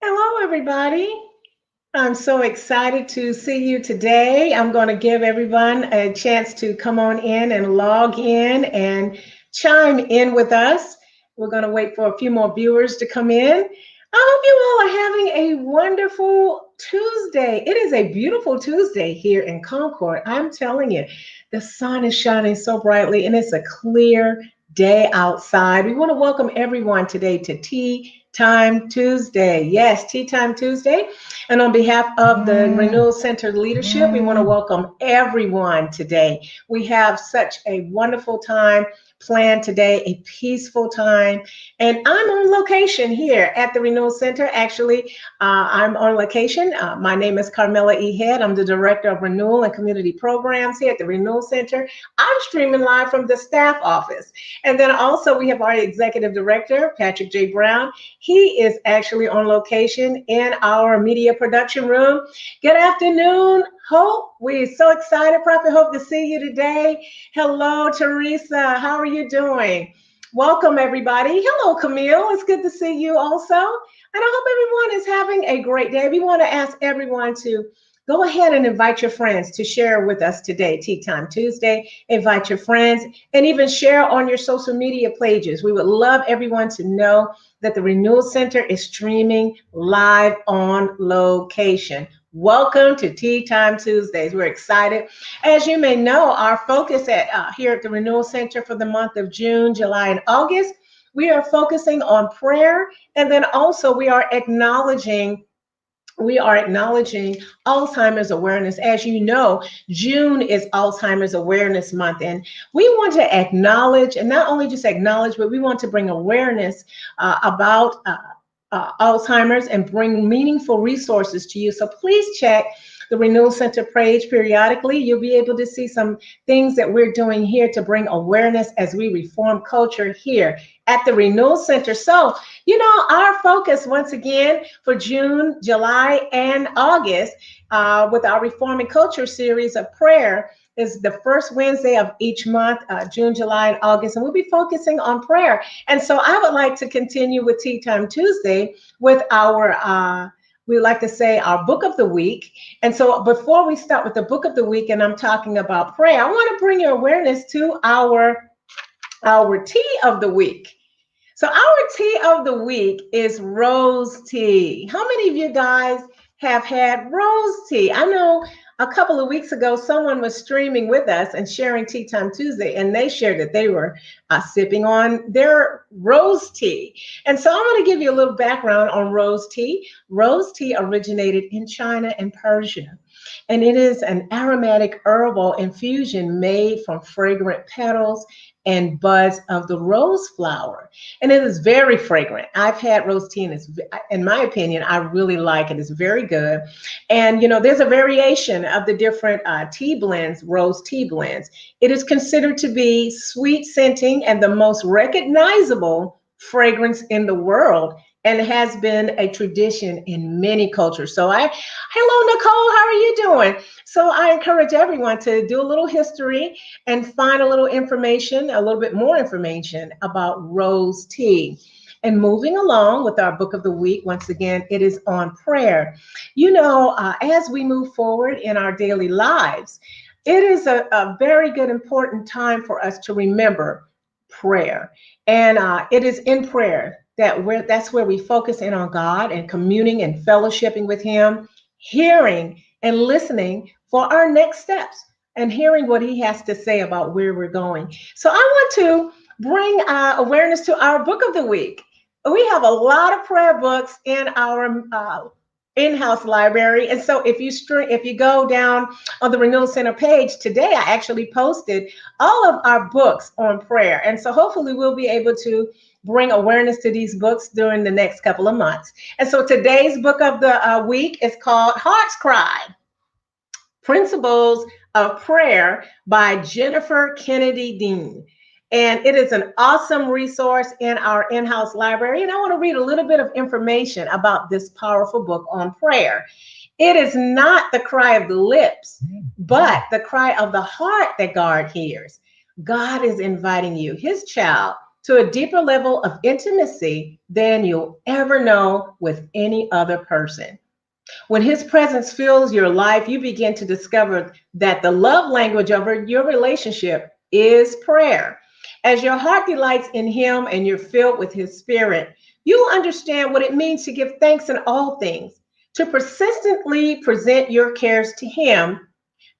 Hello, everybody. I'm so excited to see you today. I'm going to give everyone a chance to come on in and log in and chime in with us. We're going to wait for a few more viewers to come in. I hope you all are having a wonderful Tuesday. It is a beautiful Tuesday here in Concord. I'm telling you, the sun is shining so brightly and it's a clear day outside. We want to welcome everyone today to Tea Time Tuesday. Yes, Tea Time Tuesday. And on behalf of the Renewal Center leadership, we want to welcome everyone today. We have such a wonderful time planned today, a peaceful time. And I'm on location here at the Renewal Center. Actually, I'm on location. My name is Carmela E. Head. I'm the Director of Renewal and Community Programs here at the Renewal Center. I'm streaming live from the staff office. And then also we have our Executive Director, Patrick J. Brown. He is actually on location in our media production room. Good afternoon, Hope. We're so excited, Prophet Hope, to see you today. Hello, Teresa. How are you doing? Welcome, everybody. Hello, Camille. It's good to see you also. And I hope everyone is having a great day. We want to ask everyone to go ahead and invite your friends to share with us today, Tea Time Tuesday. Invite your friends and even share on your social media pages. We would love everyone to know that the Renewal Center is streaming live on location. Welcome to Tea Time Tuesdays. We're excited. As you may know, our focus here at the Renewal Center for the month of June, July, and August, we are focusing on prayer, and then also we are acknowledging Alzheimer's awareness. As you know, June is Alzheimer's Awareness Month, and we want to acknowledge, and not only just acknowledge, but we want to bring awareness about Alzheimer's and bring meaningful resources to you. So please check the Renewal Center page periodically. You'll be able to see some things that we're doing here to bring awareness as we reform culture here at the Renewal Center. So, our focus once again for June, July, and August with our Reforming Culture series of prayer is the first Wednesday of each month, June, July, and August, and we'll be focusing on prayer. And so I would like to continue with Tea Time Tuesday with we like to say our book of the week. And so before we start with the book of the week, and I'm talking about prayer, I want to bring your awareness to our tea of the week. So our tea of the week is rose tea. How many of you guys have had rose tea? I know a couple of weeks ago, someone was streaming with us and sharing Tea Time Tuesday, and they shared that they were sipping on their rose tea. And so I'm going to give you a little background on rose tea. Rose tea originated in China and Persia, and it is an aromatic herbal infusion made from fragrant petals and buds of the rose flower. And it is very fragrant. I've had rose tea, and in my opinion, I really like it. It's very good. And, there's a variation of the different tea blends, rose tea blends. It is considered to be sweet scenting and the most recognizable fragrance in the world, and has been a tradition in many cultures. So hello, Nicole, how are you doing? So I encourage everyone to do a little history and find a little information, a little bit more information about rose tea. And moving along with our book of the week, once again, it is on prayer. As we move forward in our daily lives, it is a very good, important time for us to remember prayer. And it is in prayer that's where we focus in on God and communing and fellowshipping with Him, hearing and listening for our next steps and hearing what He has to say about where we're going. So I want to bring awareness to our book of the week. We have a lot of prayer books in our in-house library. And so if you go down on the Renewal Center page today, I actually posted all of our books on prayer. And so hopefully we'll be able to bring awareness to these books during the next couple of months. And so today's book of the week is called Heart's Cry, Principles of Prayer by Jennifer Kennedy Dean. And it is an awesome resource in our in-house library. And I want to read a little bit of information about this powerful book on prayer. It is not the cry of the lips, but the cry of the heart that God hears. God is inviting you, His child, to a deeper level of intimacy than you'll ever know with any other person. When his presence fills your life, you begin to discover that the love language of your relationship is prayer. As your heart delights in him and you're filled with his spirit, you'll understand what it means to give thanks in all things, to persistently present your cares to him,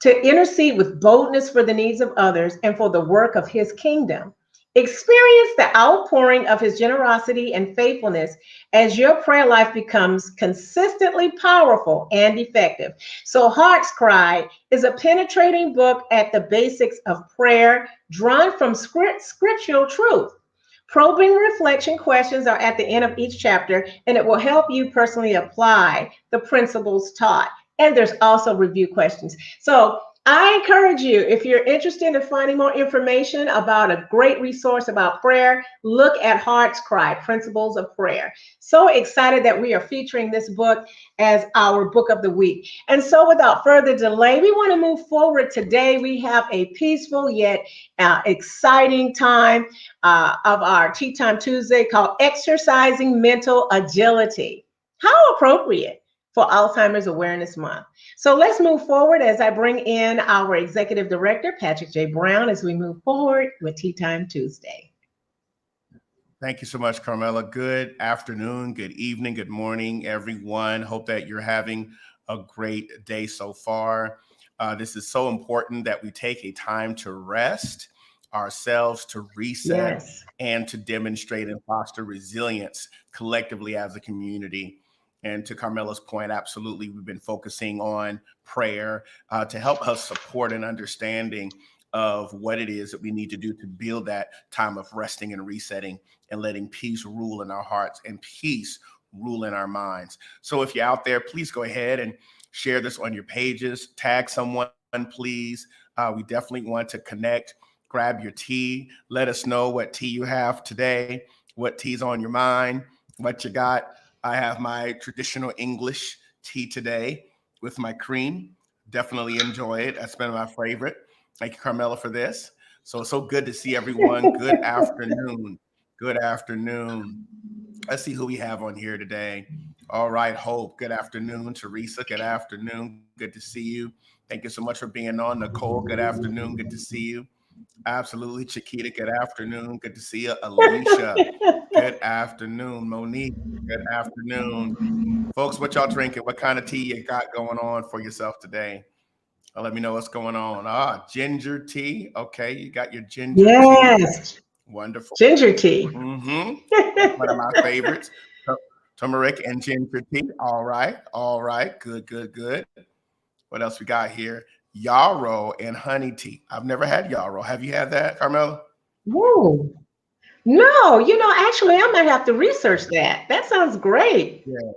to intercede with boldness for the needs of others and for the work of his kingdom. Experience the outpouring of his generosity and faithfulness as your prayer life becomes consistently powerful and effective. So, Heart's Cry is a penetrating book at the basics of prayer, drawn from scriptural truth. Probing reflection questions are at the end of each chapter, and it will help you personally apply the principles taught. And there's also review questions. So I encourage you, if you're interested in finding more information about a great resource about prayer, look at Heart's Cry, Principles of Prayer. So excited that we are featuring this book as our book of the week. And so without further delay, we want to move forward today. We have a peaceful yet exciting time of our Tea Time Tuesday called Exercising Mental Agility. How appropriate for Alzheimer's Awareness Month. So let's move forward as I bring in our Executive Director, Patrick J. Brown, as we move forward with Tea Time Tuesday. Thank you so much, Carmela. Good afternoon, good evening, good morning, everyone. Hope that you're having a great day so far. This is so important that we take a time to rest ourselves, to reset, Yes. and to demonstrate and foster resilience collectively as a community. And to Carmela's point, absolutely, we've been focusing on prayer to help us support an understanding of what it is that we need to do to build that time of resting and resetting and letting peace rule in our hearts and peace rule in our minds. So if you're out there, please go ahead and share this on your pages, tag someone, please. We definitely want to connect. Grab your tea. Let us know what tea you have today, what tea's on your mind, what you got. I have my traditional English tea today with my cream. Definitely enjoy it. That's been my favorite. Thank you, Carmela, for this. So good to see everyone. Good afternoon. Good afternoon. Let's see who we have on here today. All right, Hope. Good afternoon. Teresa, good afternoon. Good to see you. Thank you so much for being on. Nicole, good afternoon. Good to see you. Absolutely. Chiquita, good afternoon. Good to see you. Alicia, good afternoon. Monique, good afternoon. Folks, what y'all drinking? What kind of tea you got going on for yourself today? Let me know what's going on. Ginger tea. Okay, you got your ginger tea. Yes. Wonderful. Ginger tea. One of my favorites. Turmeric and ginger tea. All right. All right. Good, good, good. What else we got here? Yarrow and honey tea. I've never had yarrow. Have you had that, Carmela? Whoa. No, actually, I might have to research that. That sounds great. Yeah.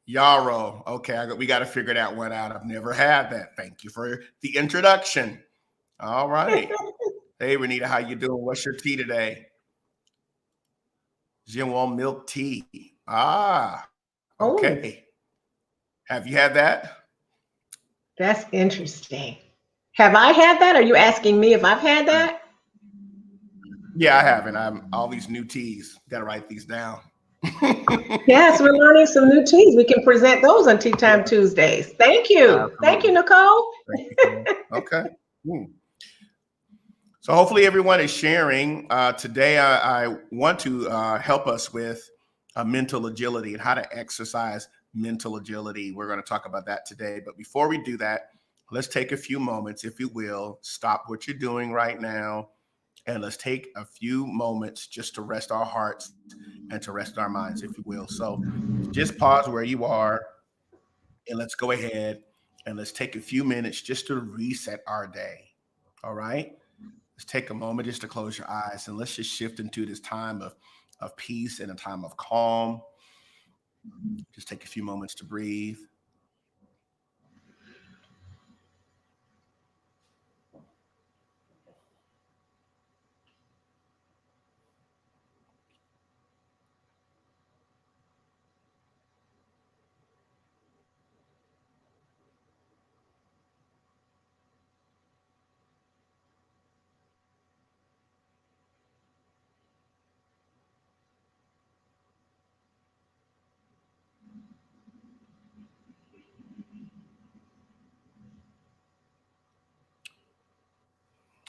Yarrow. Okay, we got to figure that one out. I've never had that. Thank you for the introduction. All right. Hey, Renita, how you doing? What's your tea today? Jinwon milk tea. Oh, Okay. Have you had that? that's interesting. Have I had that? Are you asking me if I've had that? Yeah, I haven't. I'm all these new teas. Got to write these down. Yes, we're learning some new teas. We can present those on Tea Time Yeah, Tuesdays. Thank you. Thank you, absolutely. Nicole. Thank you. Okay. So hopefully everyone is sharing. Today, I want to help us with mental agility and how to exercise mental agility. We're going to talk about that today. But before we do that, let's take a few moments, if you will, stop what you're doing right now, and let's take a few moments just to rest our hearts and to rest our minds, if you will. So just pause where you are and let's go ahead and let's take a few minutes just to reset our day. All right. Let's take a moment just to close your eyes and let's just shift into this time of peace and a time of calm. Just take a few moments to breathe.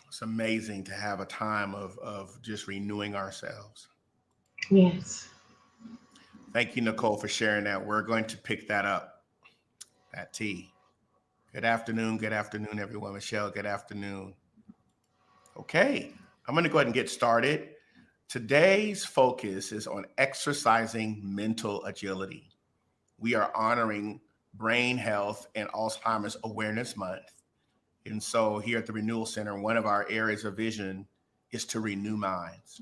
It's amazing to have a time of just renewing ourselves. Yes. Thank you, Nicole, for sharing that. We're going to pick that up, that T. Good afternoon, everyone. Michelle, good afternoon. Okay, I'm going to go ahead and get started. Today's focus is on exercising mental agility. We are honoring Brain Health and Alzheimer's Awareness Month. And so here at the Renewal Center, one of our areas of vision is to renew minds.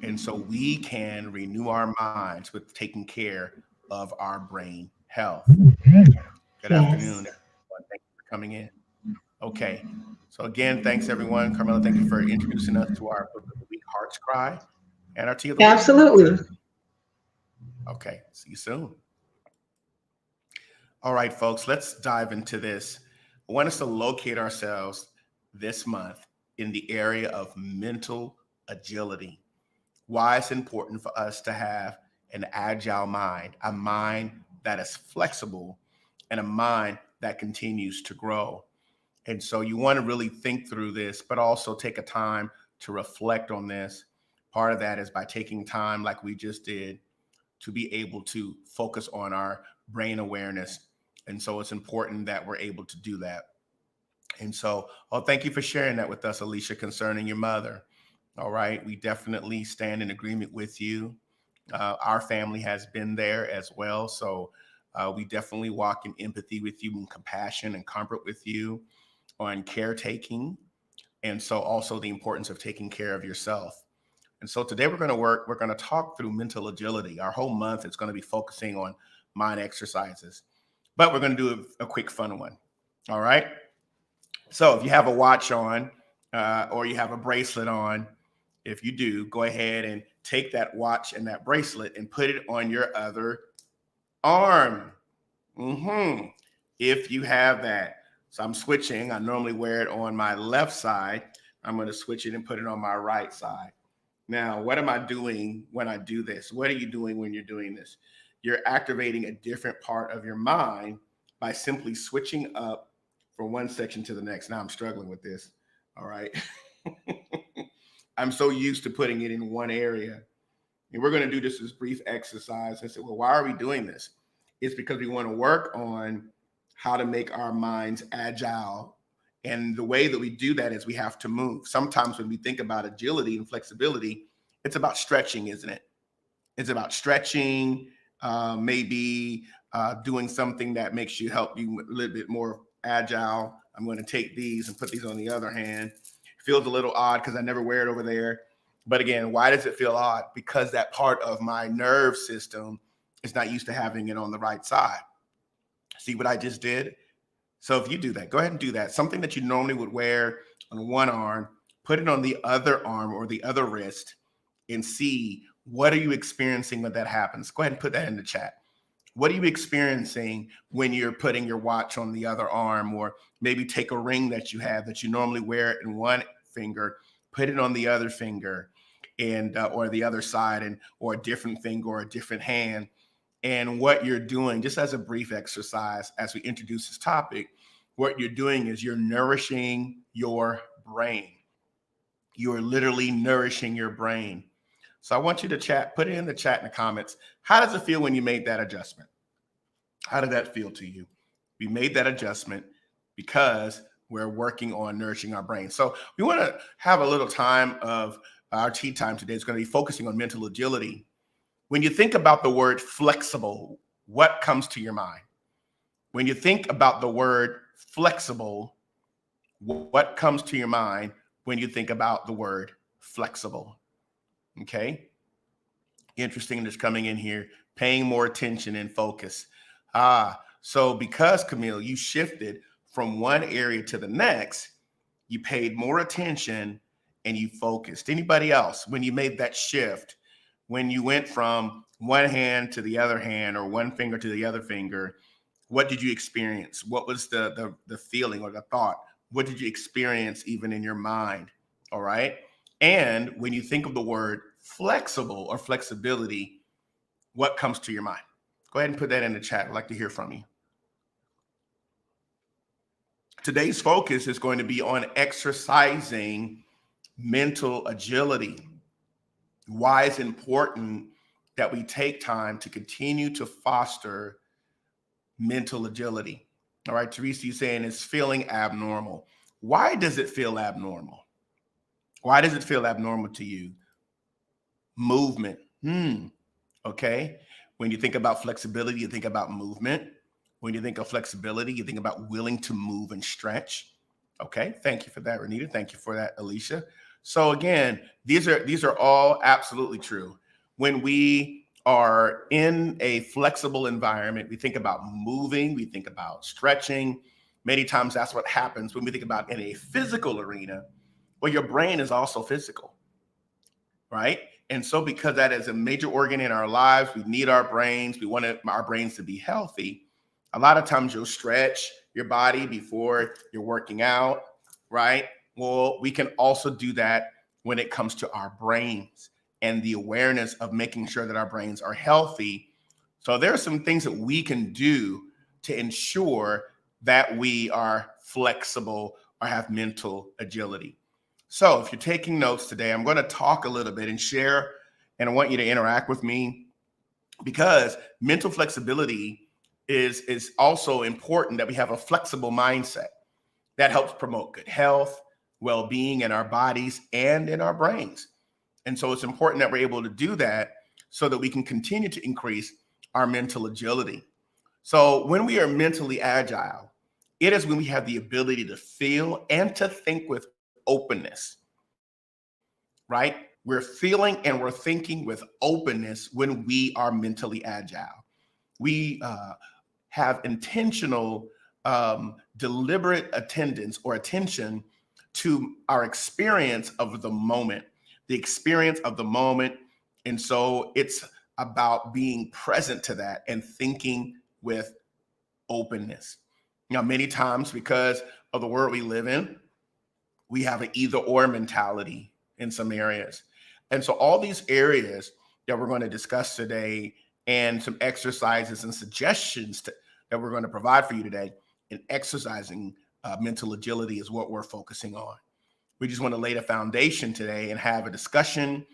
And so we can renew our minds with taking care of our brain health. Good afternoon, Yes. everyone. Thank you for coming in. Okay. So again, thanks everyone. Carmela, thank you for introducing us to our book of the week, Heart's Cry, and our tea of the week. Absolutely. Okay. See you soon. All right, folks, let's dive into this. I want us to locate ourselves this month in the area of mental agility. Why it's important for us to have an agile mind, a mind that is flexible, and a mind that continues to grow. And so you want to really think through this, but also take a time to reflect on this. Part of that is by taking time, like we just did, to be able to focus on our brain awareness. And so it's important that we're able to do that. And so, thank you for sharing that with us, Alicia, concerning your mother. All right. We definitely stand in agreement with you. Our family has been there as well. So we definitely walk in empathy with you and compassion and comfort with you on caretaking. And so also the importance of taking care of yourself. And so today we're going to talk through mental agility. Our whole month is going to be focusing on mind exercises, but we're going to do a quick fun one. All right. So if you have a watch on or you have a bracelet on, if you do, go ahead and take that watch and that bracelet and put it on your other arm. If you have that. So I'm switching. I normally wear it on my left side. I'm going to switch it and put it on my right side. Now, what am I doing when I do this? What are you doing when you're doing this? You're activating a different part of your mind by simply switching up from one section to the next. Now I'm struggling with this. All right. I'm so used to putting it in one area. And we're going to do this as brief exercise. I said, well, why are we doing this? It's because we want to work on how to make our minds agile. And the way that we do that is we have to move. Sometimes when we think about agility and flexibility, it's about stretching, isn't it? It's about stretching, maybe doing something that makes you help you a little bit more agile. I'm going to take these and put these on the other hand. It feels a little odd because I never wear it over there. But again, why does it feel odd? Because that part of my nerve system is not used to having it on the right side. See what I just did? So if you do that, go ahead and do that. Something that you normally would wear on one arm, put it on the other arm or the other wrist and see what are you experiencing when that happens. Go ahead and put that in the chat. What are you experiencing when you're putting your watch on the other arm, or maybe take a ring that you have that you normally wear in one finger, put it on the other finger and or the other side, and or a different finger or a different hand. And what you're doing, just as a brief exercise, as we introduce this topic, what you're doing is you're nourishing your brain. You are literally nourishing your brain. So I want you to chat, put it in the chat in the comments. How does it feel when you made that adjustment? How did that feel to you? We made that adjustment because we're working on nourishing our brain. So we want to have a little time of our tea time today. It's going to be focusing on mental agility. When you think about the word flexible, what comes to your mind? When you think about the word flexible, what comes to your mind when you think about the word flexible? Okay. Interesting, just coming in here, paying more attention and focus. So because Camille, you shifted from one area to the next, you paid more attention and you focused. Anybody else, when you made that shift, when you went from one hand to the other hand or one finger to the other finger, what did you experience? What was the feeling or the thought? What did you experience even in your mind? All right. And when you think of the word flexible or flexibility, what comes to your mind? Go ahead and put that in the chat. I'd like to hear from you. Today's focus is going to be on exercising mental agility. Why it's important that we take time to continue to foster mental agility. All right, Teresa, you saying it's feeling abnormal. Why does it feel abnormal? Why does it feel abnormal to you? Movement. Okay. When you think about flexibility, you think about movement. When you think of flexibility, you think about willing to move and stretch. Okay. Thank you for that, Renita. Thank you for that, Alicia. So again, these are all absolutely true. When we are in a flexible environment, we think about moving, we think about stretching. Many times that's what happens when we think about in a physical arena. Well, your brain is also physical, right? And so because that is a major organ in our lives, we need our brains. We want our brains to be healthy. A lot of times you'll stretch your body before you're working out, right? Well, we can also do that when it comes to our brains and the awareness of making sure that our brains are healthy. So there are some things that we can do to ensure that we are flexible or have mental agility. So if you're taking notes today, I'm going to talk a little bit and share, and I want you to interact with me because mental flexibility is also important, that we have a flexible mindset that helps promote good health, well-being in our bodies and in our brains. And so it's important that we're able to do that so that we can continue to increase our mental agility. So when we are mentally agile, it is when we have the ability to feel and to think with openness, right? We're feeling and we're thinking with openness when we are mentally agile. We have intentional, deliberate attendance or attention to our experience of the moment, And so it's about being present to that and thinking with openness. Now, many times because of the world we live in, we have an either or mentality in some areas. And so all these areas that we're going to discuss today and some exercises and suggestions that we're going to provide for you today in exercising mental agility is what we're focusing on. We just want to lay the foundation today and have a discussion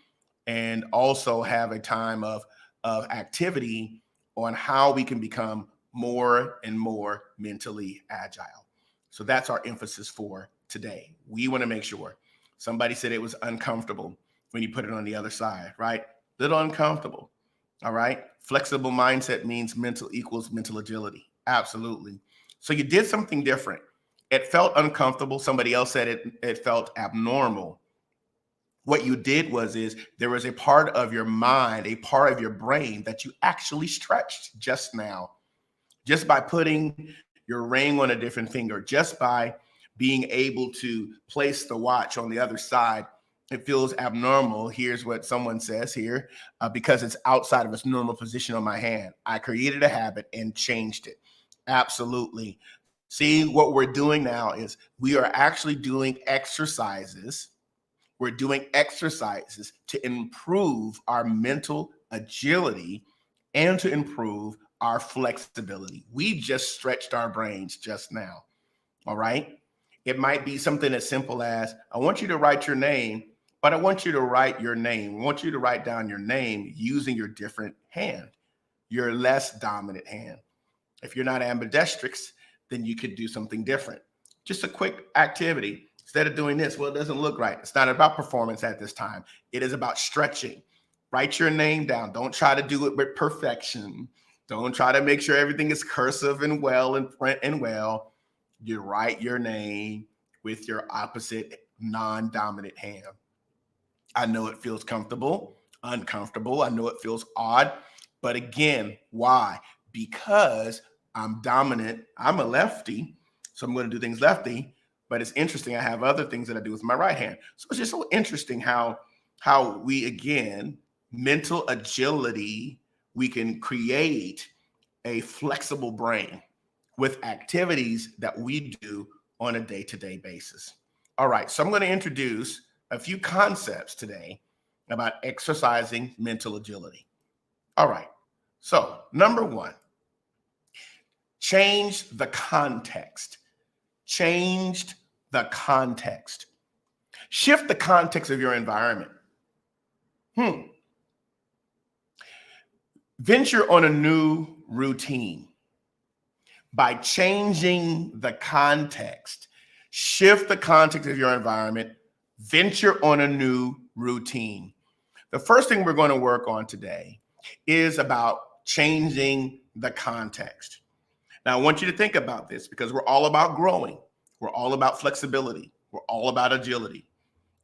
and also have a time of activity on how we can become more and more mentally agile. So that's our emphasis for today. We want to make sure. Somebody said it was uncomfortable when you put it on the other side, right? Little uncomfortable. All right. Flexible mindset means mental equals mental agility. Absolutely. So you did something different. It felt uncomfortable. Somebody else said it felt abnormal. What you did is there was a part of your mind, a part of your brain that you actually stretched just now, just by putting your ring on a different finger, just by being able to place the watch on the other side. It feels abnormal. Here's what someone says here, because it's outside of its normal position on my hand. I created a habit and changed it. Absolutely. See, what we're doing now is we are actually doing exercises. We're doing exercises to improve our mental agility and to improve our flexibility. We just stretched our brains just now. All right. It might be something as simple as, I want you to write your name, but I want you to write your name. I want you to write down your name using your different hand, your less dominant hand. If you're not ambidextrous, then you could do something different. Just a quick activity. Instead of doing this, well, it doesn't look right. It's not about performance at this time. It is about stretching. Write your name down. Don't try to do it with perfection. Don't try to make sure everything is cursive and well and print and well. You write your name with your opposite non-dominant hand. I know it feels comfortable, uncomfortable. I know it feels odd. But again, why? Because I'm dominant. I'm a lefty. So I'm going to do things lefty. But it's interesting. I have other things that I do with my right hand. So it's just so interesting how we, again, mental agility, we can create a flexible brain with activities that we do on a day-to-day basis. All right. So I'm going to introduce a few concepts today about exercising mental agility. All right. So number one, change the context. changed the context. Shift the context of your environment. Venture on a new routine by changing the context. Shift the context of your environment. Venture on a new routine. The first thing we're going to work on today is about changing the context. Now, I want you to think about this because we're all about growing. We're all about flexibility. We're all about agility.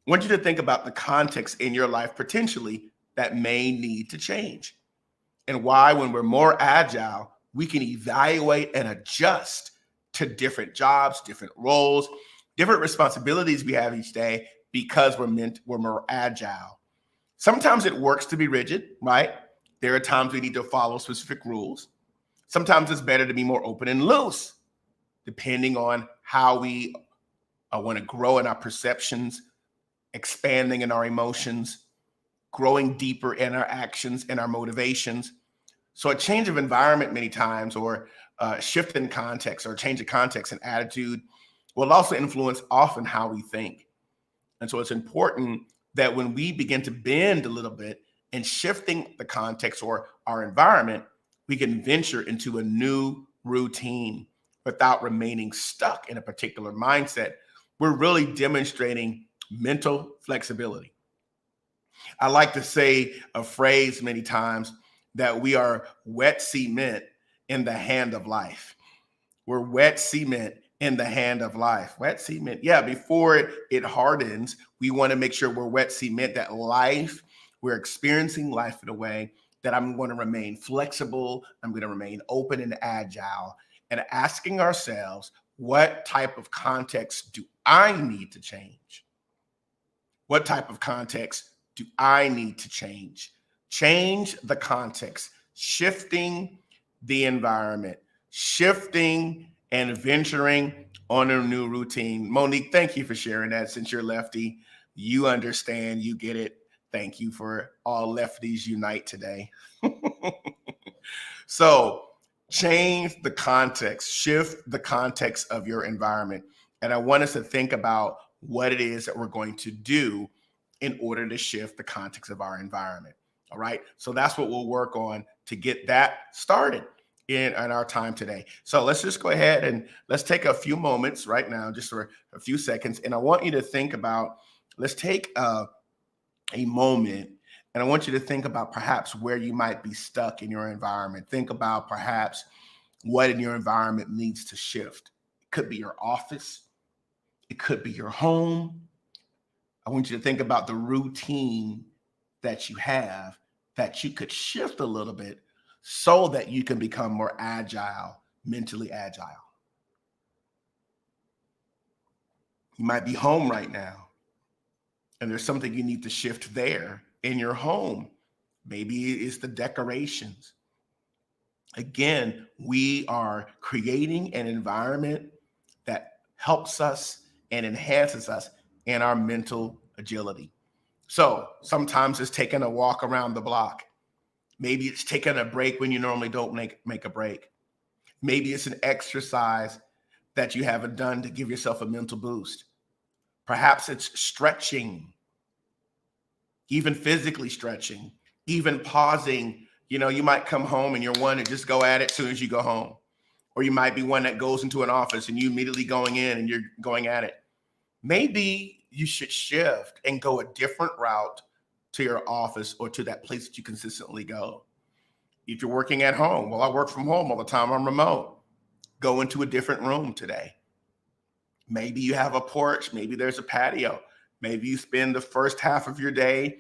I want you to think about the context in your life potentially that may need to change and why, when we're more agile, we can evaluate and adjust to different jobs, different roles, different responsibilities we have each day because we're more agile. Sometimes it works to be rigid, right? There are times we need to follow specific rules. Sometimes it's better to be more open and loose, depending on how we want to grow in our perceptions, expanding in our emotions, growing deeper in our actions and our motivations. So a change of environment many times, or shift in context, or change of context and attitude will also influence often how we think. And so it's important that when we begin to bend a little bit and shifting the context or our environment, we can venture into a new routine without remaining stuck in a particular mindset. We're really demonstrating mental flexibility. I like to say a phrase many times that we are wet cement in the hand of life. We're wet cement in the hand of life. Wet cement. Yeah, before it hardens, we want to make sure we're wet cement, that we're experiencing life in a way that I'm going to remain flexible. I'm going to remain open and agile, and asking ourselves, what type of context do I need to change? What type of context do I need to change? Change the context, shifting the environment, shifting and venturing on a new routine. Monique, thank you for sharing that. Since you're lefty, you understand, you get it. Thank you for all lefties unite today. So change the context, shift the context of your environment. And I want us to think about what it is that we're going to do in order to shift the context of our environment. All right. So that's what we'll work on to get that started in our time today. So let's just go ahead and let's take a few moments right now, just for a few seconds. And I want you to think about, let's take a moment, and I want you to think about perhaps where you might be stuck in your environment. Think about perhaps what in your environment needs to shift. It could be your office. It could be your home. I want you to think about the routine that you have that you could shift a little bit so that you can become more agile, mentally agile. You might be home right now, and there's something you need to shift there in your home. Maybe it's the decorations. Again, we are creating an environment that helps us and enhances us in our mental agility. So sometimes it's taking a walk around the block. Maybe it's taking a break when you normally don't make a break. Maybe it's an exercise that you haven't done to give yourself a mental boost. Perhaps it's stretching, even physically stretching, even pausing. You know, you might come home and you're one to just go at it as soon as you go home. Or you might be one that goes into an office and you immediately going in and you're going at it. Maybe you should shift and go a different route to your office or to that place that you consistently go. If you're working at home, well, I work from home all the time, I'm remote. Go into a different room today. Maybe you have a porch, maybe there's a patio. Maybe you spend the first half of your day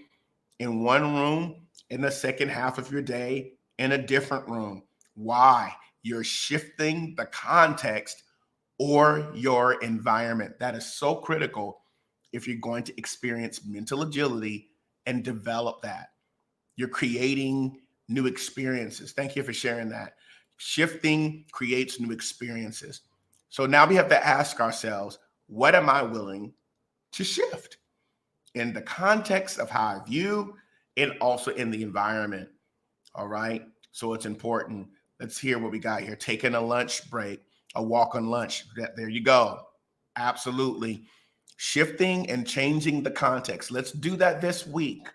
in one room and the second half of your day in a different room. Why? You're shifting the context or your environment. That is so critical if you're going to experience mental agility and develop that. You're creating new experiences. Thank you for sharing that. Shifting creates new experiences. So now we have to ask ourselves, what am I willing to shift in the context of how I view and also in the environment? All right. So it's important. Let's hear what we got here. Taking a lunch break, a walk on lunch. There you go. Absolutely. Shifting and changing the context. Let's do that this week.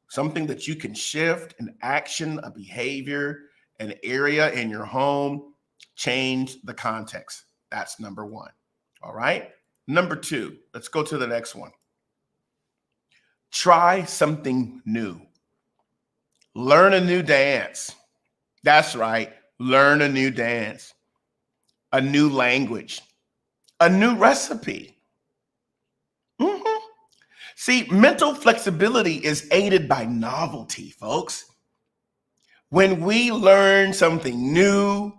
Something that you can shift, an action, a behavior, an area in your home, change the context. That's number one. All right. Number two, let's go to the next one. Try something new. Learn a new dance. That's right. Learn a new dance, a new language, a new recipe. Mhm. See, mental flexibility is aided by novelty, folks. When we learn something new,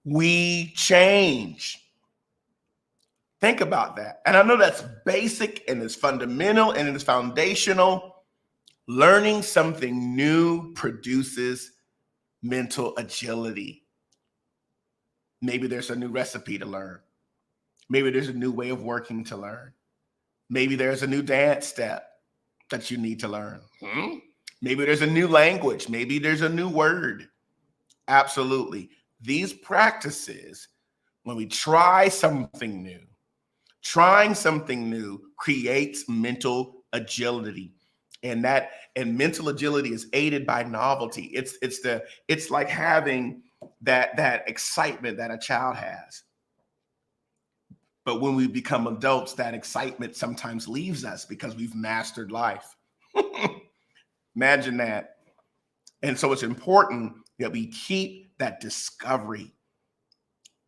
we change. Think about that. And I know that's basic and it's fundamental and it's foundational. Learning something new produces mental agility. Maybe there's a new recipe to learn. Maybe there's a new way of working to learn. Maybe there's a new dance step that you need to learn. Maybe there's a new language. Maybe there's a new word. Absolutely. These practices, when we try something new, trying something new creates mental agility. And mental agility is aided by novelty. It's like having that excitement that a child has. But when we become adults, that excitement sometimes leaves us because we've mastered life. Imagine that. And so it's important that we keep that discovery,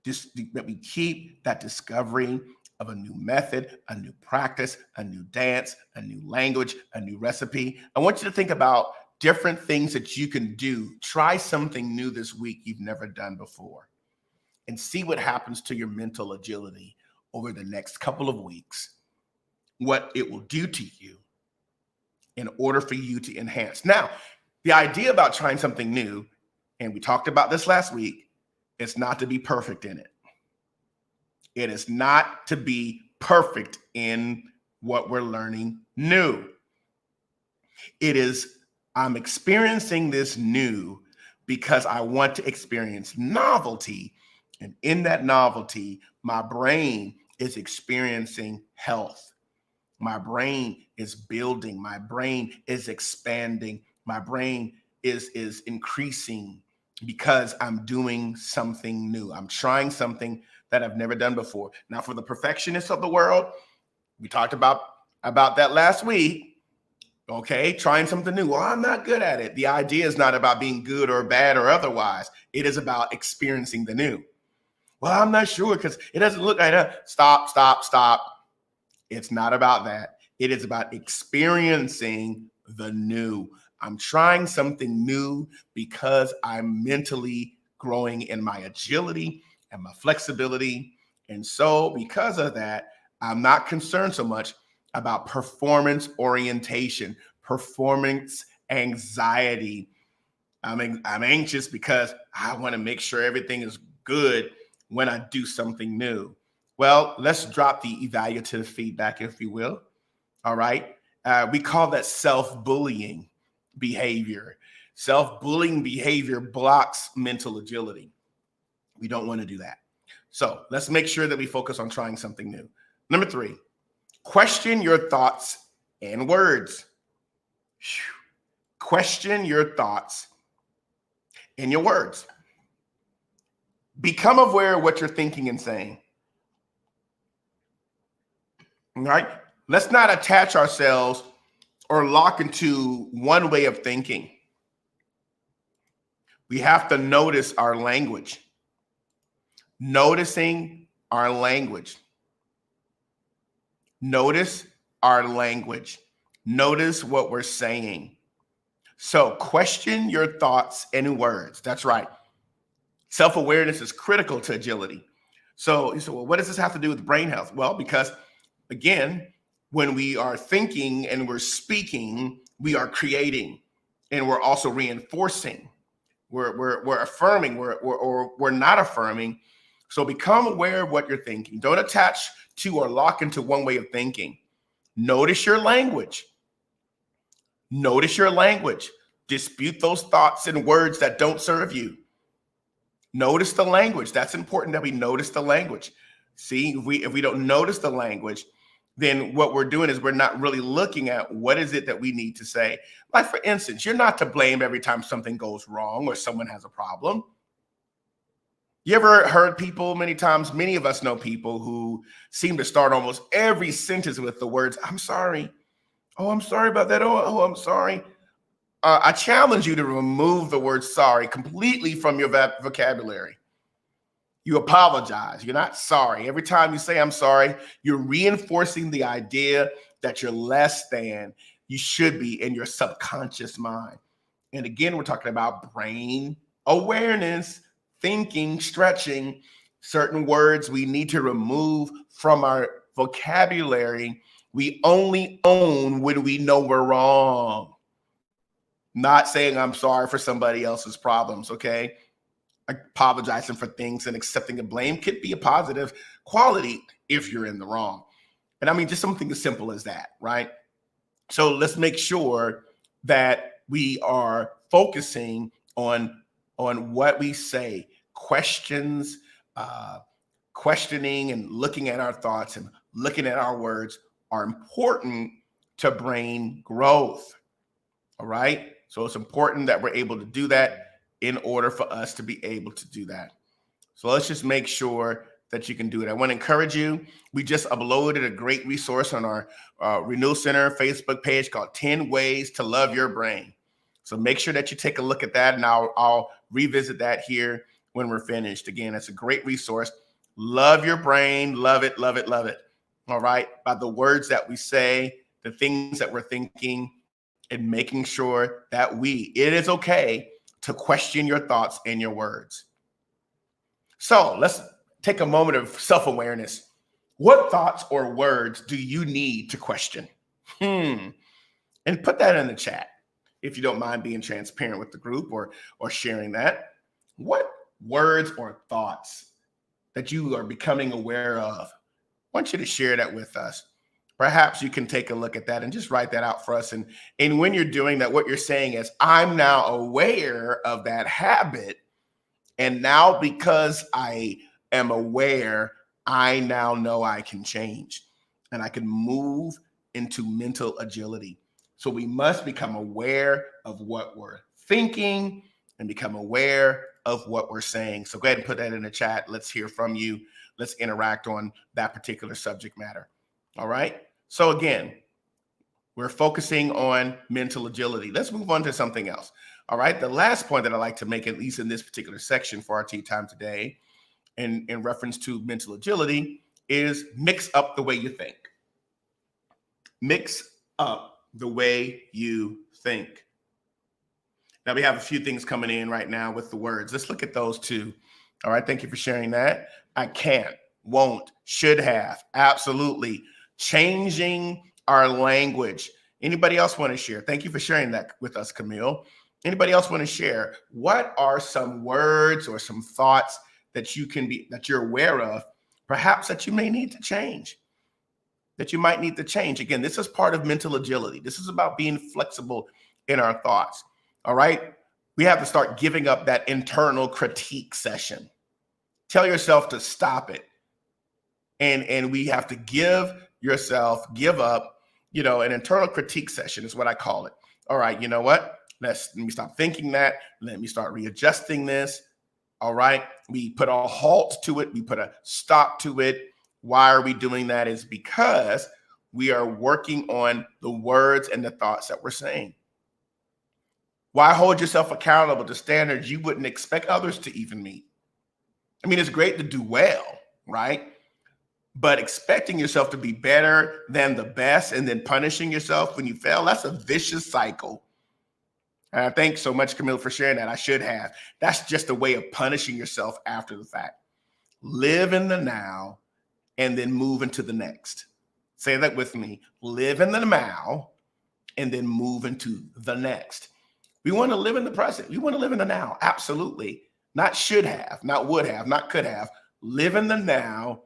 that we keep that discovery of a new method, a new practice, a new dance, a new language, a new recipe. I want you to think about different things that you can do. Try something new this week you've never done before and see what happens to your mental agility over the next couple of weeks, what it will do to you in order for you to enhance. Now, the idea about trying something new, and we talked about this last week, is not to be perfect in it. It is not to be perfect in what we're learning new. It is, I'm experiencing this new because I want to experience novelty. And in that novelty, my brain is experiencing health. My brain is building. My brain is expanding. My brain is increasing because I'm doing something new. I'm trying something that I've never done before. Now, for the perfectionists of the world, we talked about that last week. Okay, trying something new. Well, I'm not good at it. The idea is not about being good or bad or otherwise. It is about experiencing the new. Well, I'm not sure because it doesn't look like that. Stop. It's not about that. It is about experiencing the new. I'm trying something new because I'm mentally growing in my agility and my flexibility. And so because of that, I'm not concerned so much about performance orientation, performance anxiety. I'm anxious because I want to make sure everything is good when I do something new. Well, let's drop the evaluative feedback, if you will. All right. We call that self-bullying behavior. Self-bullying behavior blocks mental agility. We don't want to do that. So let's make sure that we focus on trying something new. Number 3, question your thoughts and words. Question your thoughts and your words. Become aware of what you're thinking and saying. All right? Let's not attach ourselves or lock into one way of thinking. We have to notice our language. Noticing our language. Notice our language. Notice what we're saying. So question your thoughts and words. That's right. Self-awareness is critical to agility. So you say, well, what does this have to do with brain health? Well, because again, when we are thinking and we're speaking, we are creating and we're also reinforcing. We're affirming, we're not affirming. So become aware of what you're thinking. Don't attach to or lock into one way of thinking. Notice your language. Notice your language. Dispute those thoughts and words that don't serve you. Notice the language. That's important that we notice the language. See, if we don't notice the language, then what we're doing is we're not really looking at what is it that we need to say. Like, for instance, you're not to blame every time something goes wrong or someone has a problem. You ever heard people, many times, many of us know people who seem to start almost every sentence with the words, I'm sorry. Oh, I'm sorry about that. Oh, I'm sorry. I challenge you to remove the word sorry completely from your vocabulary. You apologize. You're not sorry. Every time you say I'm sorry, you're reinforcing the idea that you're less than you should be in your subconscious mind. And again, we're talking about brain awareness, thinking, stretching. Certain words we need to remove from our vocabulary. We only own when we know we're wrong. Not saying I'm sorry for somebody else's problems, okay? Apologizing for things and accepting the blame could be a positive quality if you're in the wrong. And I mean, just something as simple as that, right? So let's make sure that we are focusing on what we say. Questions, questioning and looking at our thoughts and looking at our words are important to brain growth. All right. So it's important that we're able to do that in order for us to be able to do that. So let's just make sure that you can do it. I want to encourage you. We just uploaded a great resource on our Renewal Center Facebook page called 10 Ways to Love Your Brain. So make sure that you take a look at that, and I'll revisit that here when we're finished. Again, it's a great resource. Love your brain. Love it, love it, love it. All right. By the words that we say, the things that we're thinking, and making sure that it is okay to question your thoughts and your words. So let's take a moment of self-awareness. What thoughts or words do you need to question? And put that in the chat if you don't mind being transparent with the group or sharing that. What words or thoughts that you are becoming aware of? I want you to share that with us. Perhaps you can take a look at that and just write that out for us. And when you're doing that, what you're saying is, I'm now aware of that habit. And now because I am aware, I now know I can change and I can move into mental agility. So we must become aware of what we're thinking and become aware of what we're saying. So go ahead and put that in the chat. Let's hear from you. Let's interact on that particular subject matter. All right. So again, we're focusing on mental agility. Let's move on to something else. All right. The last point that I like to make, at least in this particular section for our tea time today, in reference to mental agility, is mix up the way you think. Mix up the way you think. Now we have a few things coming in right now with the words. Let's look at those too. All right. Thank you for sharing that. I can't, won't, should have, absolutely. Changing our language. Anybody else want to share? Thank you for sharing that with us, Camille. Anybody else want to share? What are some words or some thoughts that you're aware of, perhaps that you may need to change? That you might need to change. Again, this is part of mental agility. This is about being flexible in our thoughts. All right. We have to start giving up that internal critique session. Tell yourself to stop it. And we have to give up, an internal critique session is what I call it. All right, you know what? Let me stop thinking that. Let me start readjusting this. All right. We put a halt to it. We put a stop to it. Why are we doing that? Is because we are working on the words and the thoughts that we're saying. Why hold yourself accountable to standards you wouldn't expect others to even meet? I mean, it's great to do well, right? But expecting yourself to be better than the best and then punishing yourself when you fail, that's a vicious cycle. And I thank so much, Camille, for sharing that. I should have. That's just a way of punishing yourself after the fact. Live in the now and then move into the next. Say that with me. Live in the now and then move into the next. We want to live in the present. We want to live in the now. Absolutely. Not should have, not would have, not could have. Live in the now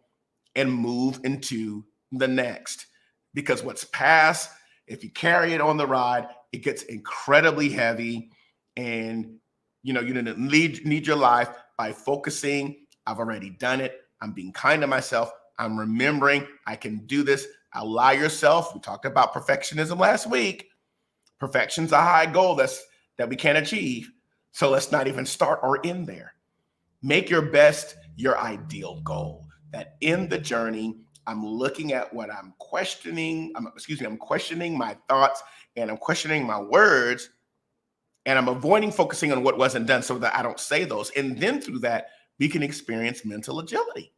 and move into the next. Because what's past, if you carry it on the ride, it gets incredibly heavy. And, you lead your life by focusing. I've already done it. I'm being kind to myself. I'm remembering I can do this. Allow yourself. We talked about perfectionism last week. Perfection's a high goal that we can't achieve. So let's not even start or end there. Make your best your ideal goal. That in the journey, I'm looking at what I'm questioning. I'm questioning my thoughts and I'm questioning my words. And I'm avoiding focusing on what wasn't done so that I don't say those. And then through that, we can experience mental agility.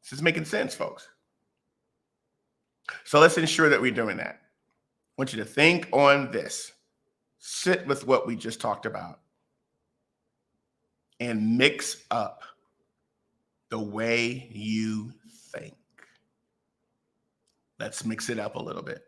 This is making sense, folks. So let's ensure that we're doing that. I want you to think on this. Sit with what we just talked about and mix up the way you think. Let's mix it up a little bit.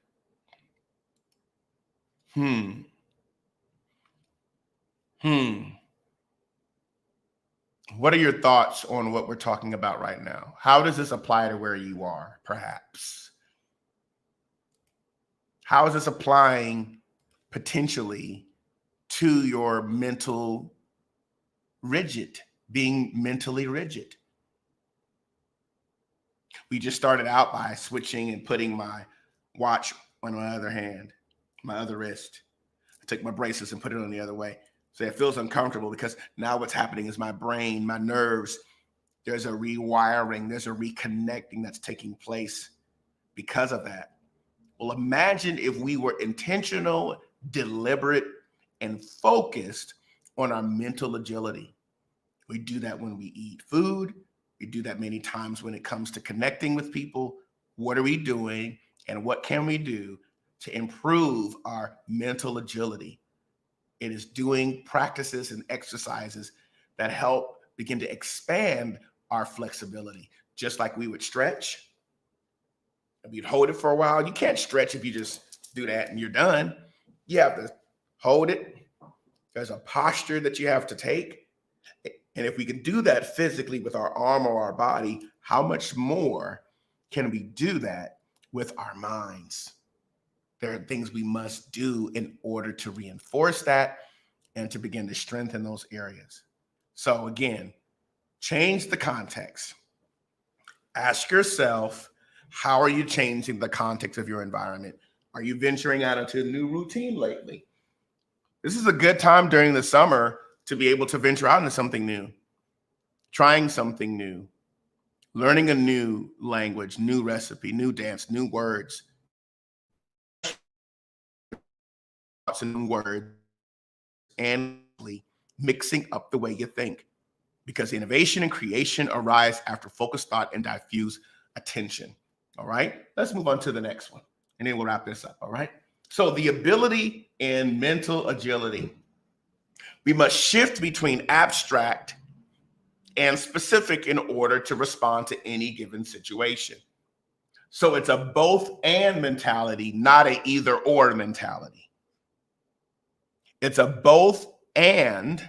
What are your thoughts on what we're talking about right now? How does this apply to where you are, perhaps? How is this applying potentially to your being mentally rigid? We just started out by switching and putting my watch on my other hand, my other wrist. I took my braces and put it on the other way. So it feels uncomfortable because now what's happening is my brain, my nerves, there's a rewiring, there's a reconnecting that's taking place because of that. Well, imagine if we were intentional, deliberate, and focused on our mental agility. We do that when we eat food. We do that many times when it comes to connecting with people. What are we doing and what can we do to improve our mental agility? It is doing practices and exercises that help begin to expand our flexibility. Just like we would stretch, and we'd hold it for a while. You can't stretch if you just do that and you're done. You have to hold it. There's a posture that you have to take. And if we can do that physically with our arm or our body, how much more can we do that with our minds? There are things we must do in order to reinforce that and to begin to strengthen those areas. So again, change the context. Ask yourself, how are you changing the context of your environment? Are you venturing out into a new routine lately? This is a good time during the summer to be able to venture out into something new, trying something new, learning a new language, new recipe, new dance, new words, and mixing up the way you think, because innovation and creation arise after focused thought and diffuse attention. All right, let's move on to the next one and then we'll wrap this up. All right, so the ability and mental agility. We must shift between abstract and specific in order to respond to any given situation. So it's a both and mentality, not a either or mentality. It's a both and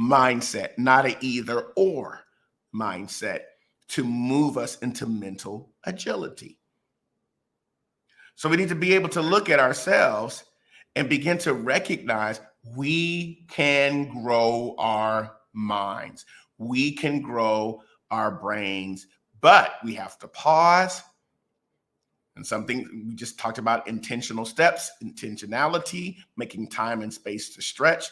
mindset, not a either or mindset to move us into mental agility. So we need to be able to look at ourselves and begin to recognize we can grow our minds. We can grow our brains, but we have to pause. And something we just talked about, intentional steps, intentionality, making time and space to stretch.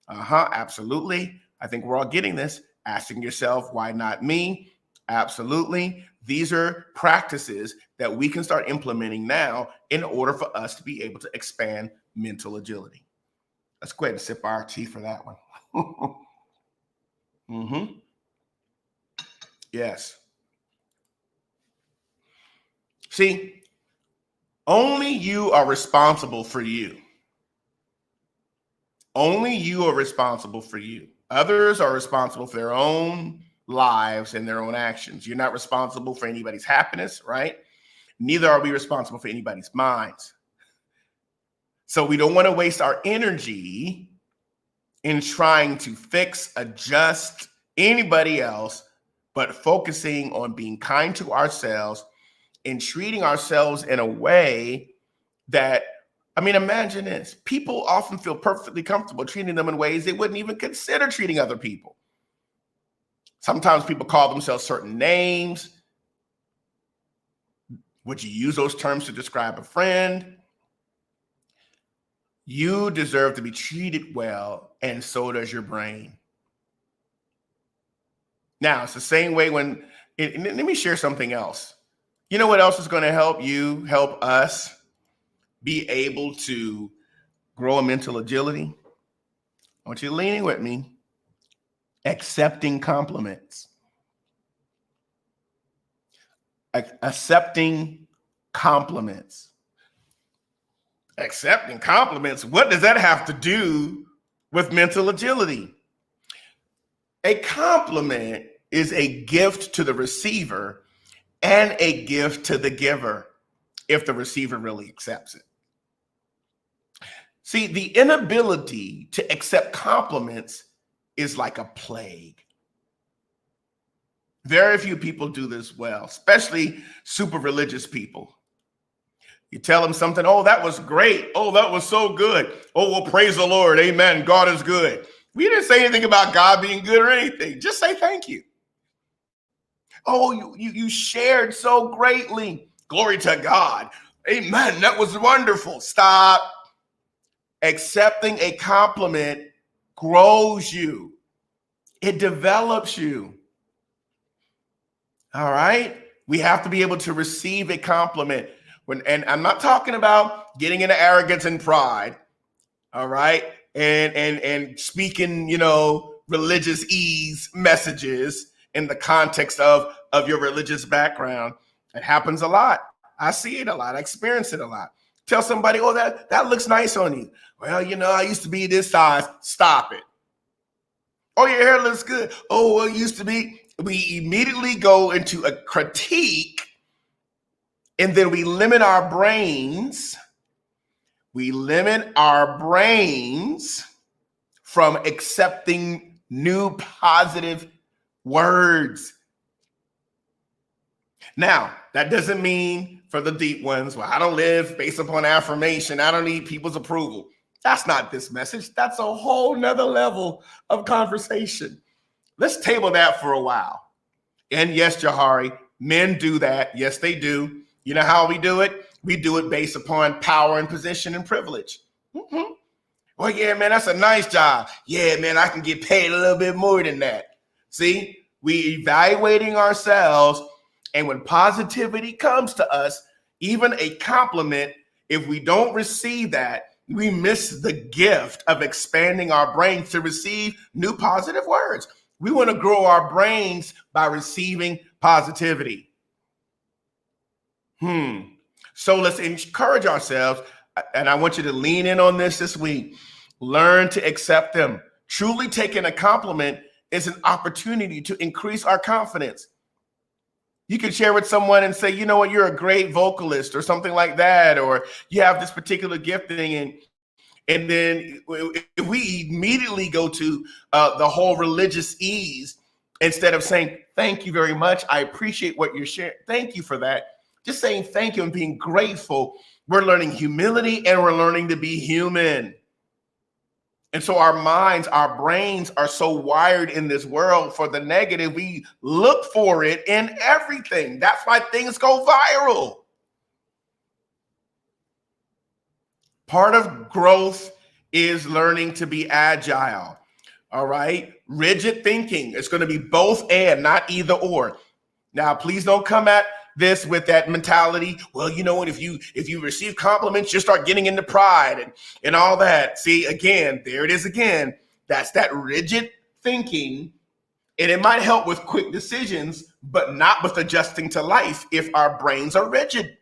Absolutely. I think we're all getting this. Asking yourself, why not me? Absolutely. These are practices that we can start implementing now in order for us to be able to expand mental agility. Let's go ahead and sip our tea for that one. Yes. See, only you are responsible for you. Only you are responsible for you. Others are responsible for their own lives and their own actions. You're not responsible for anybody's happiness, right? Neither are we responsible for anybody's minds. So we don't want to waste our energy in trying to fix, adjust anybody else, but focusing on being kind to ourselves and treating ourselves in a way that, imagine this. People often feel perfectly comfortable treating them in ways they wouldn't even consider treating other people. Sometimes people call themselves certain names. Would you use those terms to describe a friend? You deserve to be treated well, and so does your brain. Now, it's the same way when, let me share something else. You know what else is going to help you, help us be able to grow a mental agility? I want you to lean in with me. Accepting compliments. Accepting compliments. Accepting compliments. What does that have to do with mental agility? A compliment is a gift to the receiver and a gift to the giver if the receiver really accepts it. See, the inability to accept compliments is like a plague. Very few people do this well, especially super religious people. You tell them something, oh, that was great. Oh, that was so good. Oh, well, praise the Lord. Amen. God is good. We didn't say anything about God being good or anything. Just say thank you. Oh, you shared so greatly. Glory to God. Amen. That was wonderful. Stop. Accepting a compliment grows you. It develops you. All right. We have to be able to receive a compliment. And I'm not talking about getting into arrogance and pride. All right. And speaking, religious ease messages in the context of your religious background. It happens a lot. I see it a lot. I experience it a lot. Tell somebody, oh, that looks nice on you. Well, I used to be this size. Stop it. Oh, your hair looks good. Oh, well, it used to be. We immediately go into a critique, and then we limit our brains. We limit our brains from accepting new positive words. Now, that doesn't mean for the deep ones, well, I don't live based upon affirmation. I don't need people's approval. That's not this message. That's a whole nother level of conversation. Let's table that for a while. And yes, Jahari, men do that. Yes, they do. You know how we do it? We do it based upon power and position and privilege. Mm-hmm. Well, yeah, man, that's a nice job. Yeah, man, I can get paid a little bit more than that. See, we evaluating ourselves. And when positivity comes to us, even a compliment, if we don't receive that, we miss the gift of expanding our brains to receive new positive words. We want to grow our brains by receiving positivity. So let's encourage ourselves. And I want you to lean in on this week. Learn to accept them. Truly taking a compliment is an opportunity to increase our confidence. You can share with someone and say, you know what, you're a great vocalist or something like that, or you have this particular gifting. And then if we immediately go to the whole religious ease, instead of saying, thank you very much, I appreciate what you're sharing. Thank you for that. Just saying thank you and being grateful. We're learning humility and we're learning to be human. And so our minds, our brains are so wired in this world for the negative. We look for it in everything. That's why things go viral. Part of growth is learning to be agile. All right. Rigid thinking. It's going to be both and, not either or. Now, please don't come at this with that mentality. Well, you know what? If you receive compliments, you start getting into pride and all that. See, again, there it is again. That's that rigid thinking. And it might help with quick decisions, but not with adjusting to life if our brains are rigid.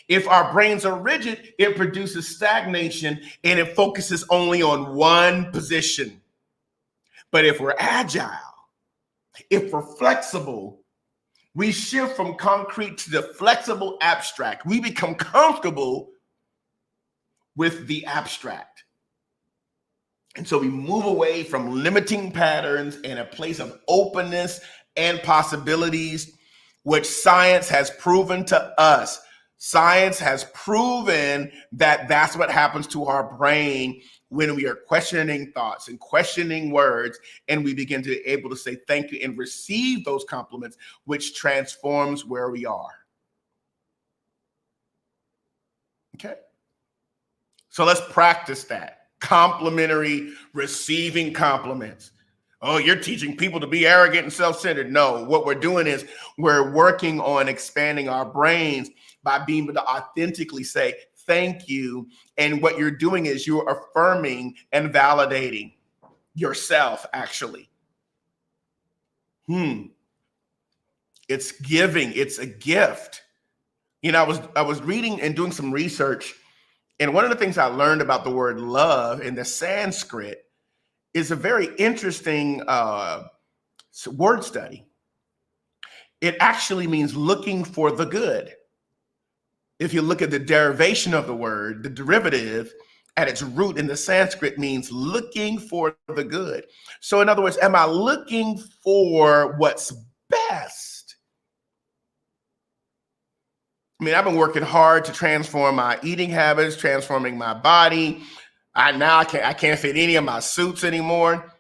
If our brains are rigid, it produces stagnation and it focuses only on one position. But if we're agile, if we're flexible, we shift from concrete to the flexible abstract. We become comfortable with the abstract. And so we move away from limiting patterns in a place of openness and possibilities, which science has proven to us. Science has proven that that's what happens to our brain when we are questioning thoughts and questioning words, and we begin to be able to say thank you and receive those compliments, which transforms where we are. Okay. So let's practice that. Complimentary receiving compliments. Oh, you're teaching people to be arrogant and self-centered. No, what we're doing is we're working on expanding our brains by being able to authentically say thank you. And what you're doing is you're affirming and validating yourself, actually. It's giving. It's a gift. You know, I was reading and doing some research, and one of the things I learned about the word love in the Sanskrit is a very interesting word study. It actually means looking for the good. If you look at the derivation of the word, the derivative at its root in the Sanskrit means looking for the good. So in other words, am I looking for what's best? I mean, I've been working hard to transform my eating habits, transforming my body. I can't fit any of my suits anymore.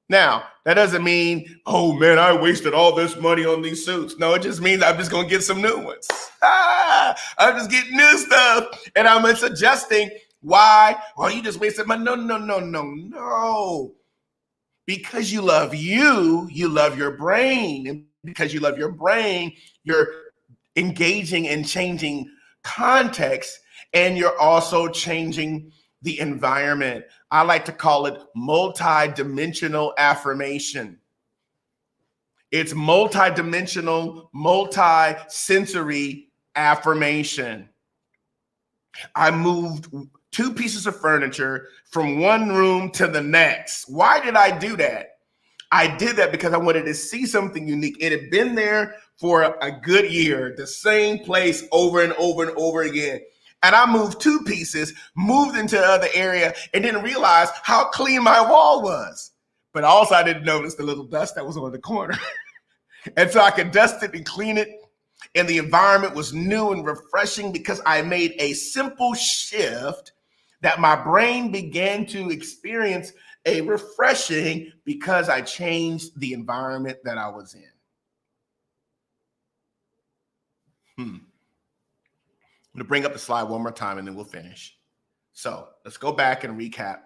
Now, that doesn't mean, oh man, I wasted all this money on these suits. No, it just means I'm just going to get some new ones. I'm just getting new stuff. And I'm adjusting. Why? Well, you just wasted money. No. Because you love you love your brain. And because you love your brain, you're engaging and changing context, and you're also changing the environment. I like to call it multi-dimensional affirmation. It's multi-dimensional, multi-sensory affirmation. I moved 2 pieces of furniture from one room to the next. Why did I do that? I did that because I wanted to see something unique. It had been there for a good year, the same place over and over and over again. And I moved 2 pieces, moved into the other area, and didn't realize how clean my wall was. But also I didn't notice the little dust that was on the corner. And so I could dust it and clean it. And the environment was new and refreshing because I made a simple shift that my brain began to experience a refreshing because I changed the environment that I was in. I'm going to bring up the slide one more time and then we'll finish. So let's go back and recap.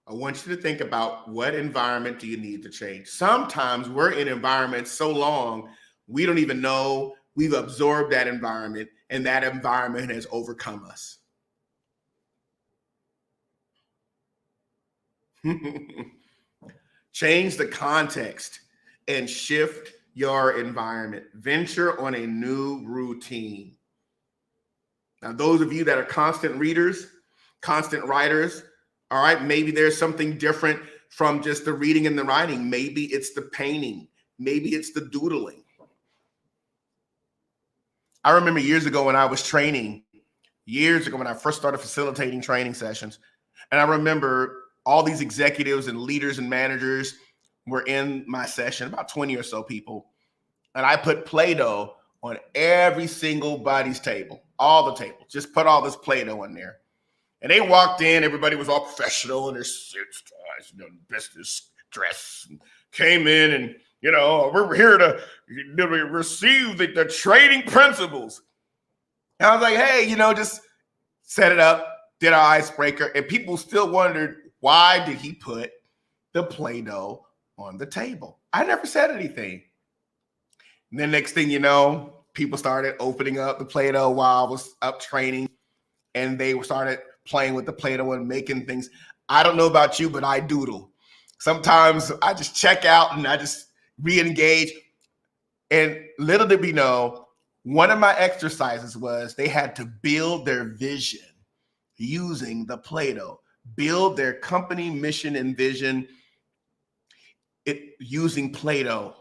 I want you to think about what environment do you need to change. Sometimes we're in environments so long, we don't even know we've absorbed that environment and that environment has overcome us. Change the context and shift your environment. Venture on a new routine. Now, those of you that are constant readers, constant writers, all right, maybe there's something different from just the reading and the writing. Maybe it's the painting. Maybe it's the doodling. I remember years ago when I was training, when I first started facilitating training sessions, and I remember all these executives and leaders and managers were in my session, about 20 or so people, and I put Play-Doh on every single body's table, all the tables, just put all this Play-Doh in there. And they walked in, everybody was all professional in their suits, ties, business dress, and came in and, we're here to receive the trading principles. And I was like, hey, just set it up, did our icebreaker, and people still wondered, why did he put the Play-Doh on the table? I never said anything. And then next thing you know, people started opening up the Play-Doh while I was up training, and they started playing with the Play-Doh and making things. I don't know about you, but I doodle. Sometimes I just check out and I just re-engage. And little did we know, one of my exercises was they had to build their vision using the Play-Doh, build their company mission and vision using Play-Doh.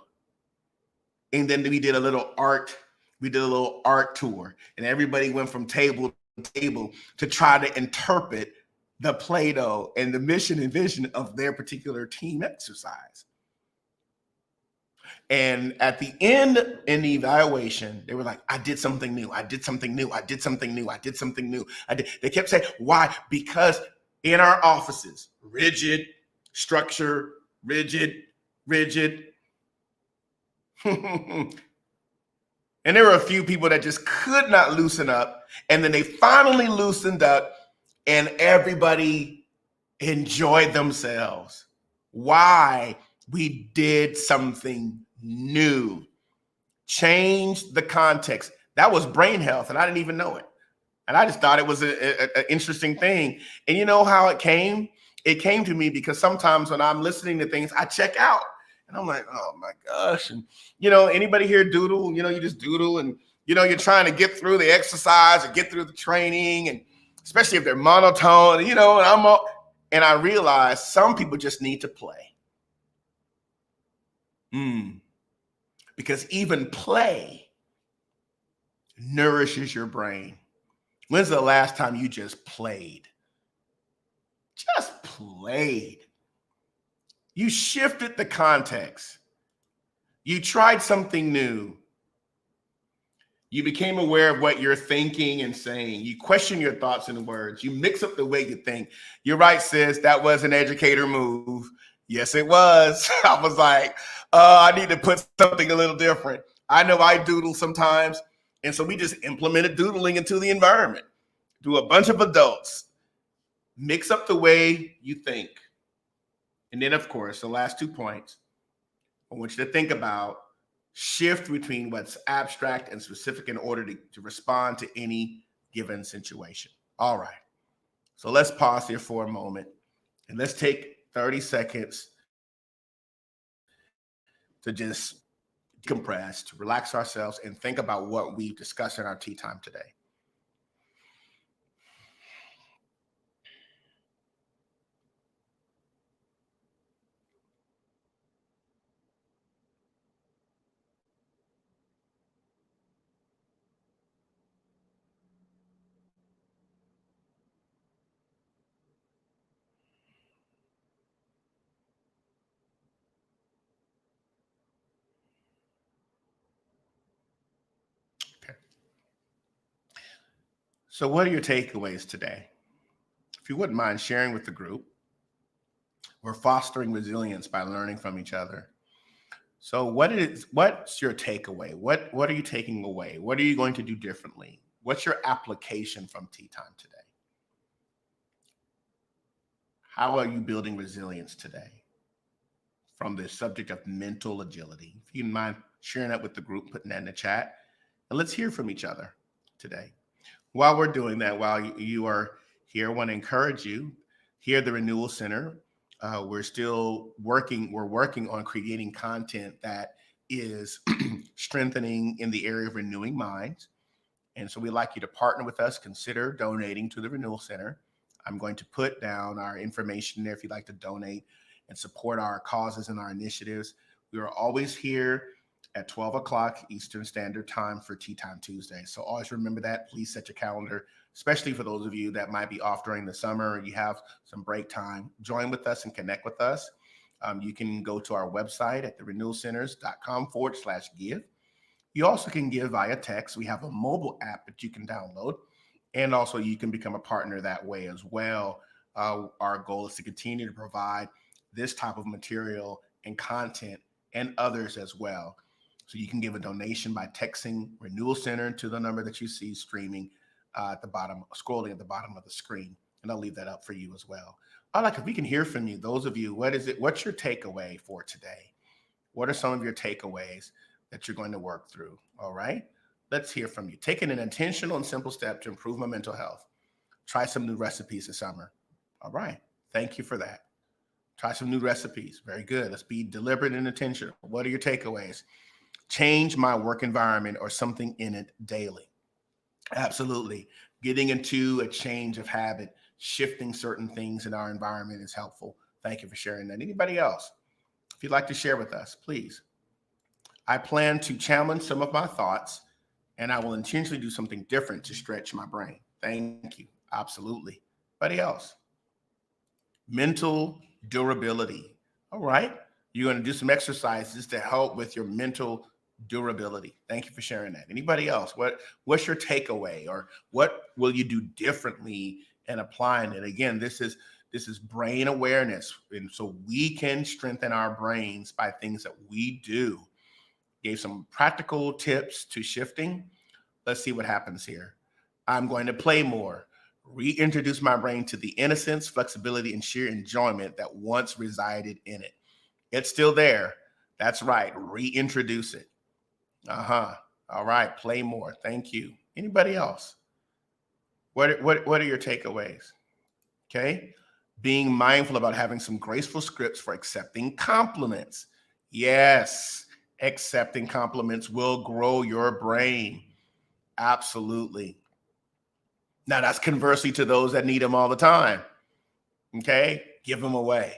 And then we did a little art. We did a little art tour, and everybody went from table to table to try to interpret the Play-Doh and the mission and vision of their particular team exercise. And at the end in the evaluation, they were like, I did something new. I did something new. I did something new. I did something new. They kept saying, why? Because in our offices, rigid structure, rigid. And there were a few people that just could not loosen up. And then they finally loosened up and everybody enjoyed themselves. Why? We did something new. Changed the context. That was brain health, and I didn't even know it. And I just thought it was an interesting thing. And you know how it came? It came to me because sometimes when I'm listening to things, I check out. And I'm like, oh my gosh. And, anybody here doodle? You just doodle and, you're trying to get through the exercise or get through the training. And especially if they're monotone, and I realize some people just need to play. Because even play nourishes your brain. When's the last time you just played? Just played. You shifted the context. You tried something new. You became aware of what you're thinking and saying. You question your thoughts and words. You mix up the way you think. You're right, sis. That was an educator move. Yes, it was. I was like, I need to put something a little different. I know I doodle sometimes. And so we just implemented doodling into the environment. To a bunch of adults. Mix up the way you think. And then, of course, the last 2 points, I want you to think about shift between what's abstract and specific in order to respond to any given situation. All right. So let's pause here for a moment and let's take 30 seconds to just decompress, to relax ourselves and think about what we've discussed in our tea time today. Okay. So what are your takeaways today? If you wouldn't mind sharing with the group, we're fostering resilience by learning from each other. So what's your takeaway? What are you taking away? What are you going to do differently? What's your application from tea time today? How are you building resilience today from the subject of mental agility? If you mind sharing that with the group, putting that in the chat, and let's hear from each other today. While we're doing that, while you are here, I want to encourage you, here at the Renewal Center, we're working on creating content that is strengthening in the area of renewing minds. And so we'd like you to partner with us, consider donating to the Renewal Center. I'm going to put down our information there if you'd like to donate and support our causes and our initiatives. We are always here at 12 o'clock Eastern Standard Time for Tea Time Tuesday. So always remember that. Please set your calendar, especially for those of you that might be off during the summer or you have some break time. Join with us and connect with us. You can go to our website at therenewalcenters.com/give. You also can give via text. We have a mobile app that you can download. And also you can become a partner that way as well. Our goal is to continue to provide this type of material and content and others as well. So you can give a donation by texting Renewal Center to the number that you see streaming at the bottom, scrolling at the bottom of the screen. And I'll leave that up for you as well. I'd like if we can hear from you, those of you, what's your takeaway for today? What are some of your takeaways that you're going to work through? All right. Let's hear from you. Taking an intentional and simple step to improve my mental health. Try some new recipes this summer. All right. Thank you for that. Try some new recipes. Very good. Let's be deliberate and intentional. What are your takeaways? Change my work environment or something in it daily. Absolutely. Getting into a change of habit, shifting certain things in our environment is helpful. Thank you for sharing that. Anybody else? If you'd like to share with us, please. I plan to challenge some of my thoughts and I will intentionally do something different to stretch my brain. Thank you. Absolutely. Anybody else? Mental durability. All right. You're going to do some exercises to help with your mental durability. Thank you for sharing that. Anybody else? What's your takeaway, or what will you do differently in applying it? Again, this is brain awareness, and so we can strengthen our brains by things that we do. Gave some practical tips to shifting. Let's see what happens here. I'm going to play more. Reintroduce my brain to the innocence, flexibility, and sheer enjoyment that once resided in it. It's still there. That's right. Reintroduce it. All right. Play more. Thank you. Anybody else? What are your takeaways? Okay. Being mindful about having some graceful scripts for accepting compliments. Yes. Accepting compliments will grow your brain. Absolutely. Now, that's conversely to those that need them all the time. Okay. Give them away.